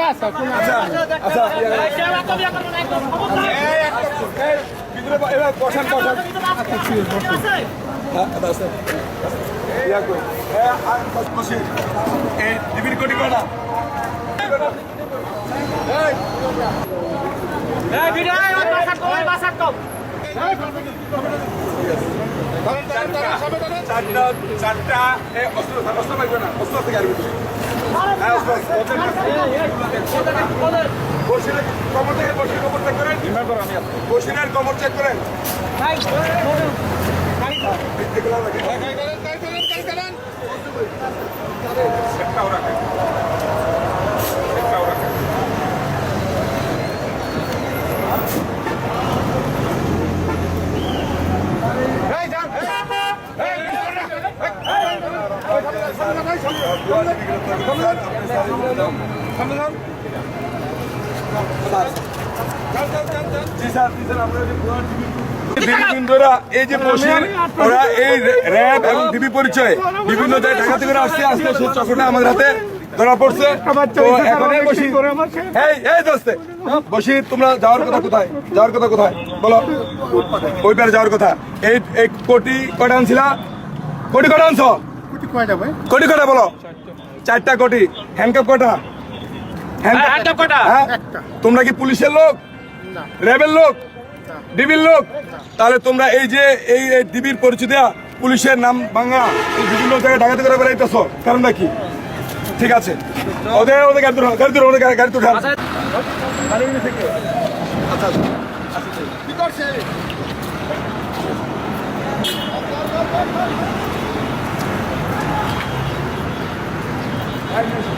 আছে কোন আচ্ছা আচ্ছা ভিতরে এবার বসান বসান হ্যাঁ আছে ইয়া কই হ্যাঁ বসে এই ডিবির কোটি কটা এই ভিডিও এই বাসাত কম চারটা অস্ত্র পাইবে না অস্ত্র থেকে আর ভিতরে বসিরের কমর থেকে বসির কমর চেক করেন বসিরের কমর চেক করেন একটাও রাখেন একটাও রাখেন এই যে বসির ওরা এই র্যাব এবং ডিবি পরিচয় বিভিন্ন জায়গায় ঢাকা থেকে আসতে আসতে সেই চক্রটা আমাদের হাতে ধরা পড়ছে। বসির তোমরা যাওয়ার কথা কোথায় যাওয়ার কথা কোথায় বলো ওই পারে যাওয়ার কথা এই কোটি কটা আনছিলা কোটি কটা আনছ কোটি কটা বলো চারটা কোটি হ্যান্ডকাপ কটা হ্যান্ডকাপ কটা তোমরা কি পুলিশের লোক র্যাবের লোক ডিবির লোক তাহলে তোমরা এই যে এই ডিবির পরিচয় দেয়া পুলিশের নাম ভাঙা এই বিভিন্ন জায়গায় ঢাকাতে করে বেড়াইতেছ কারণটা কি ঠিক আছে ওদের ওদের গাড়ি তুলে গাড়ি তুলে ওদের গাড়ি তুলে আচ্ছা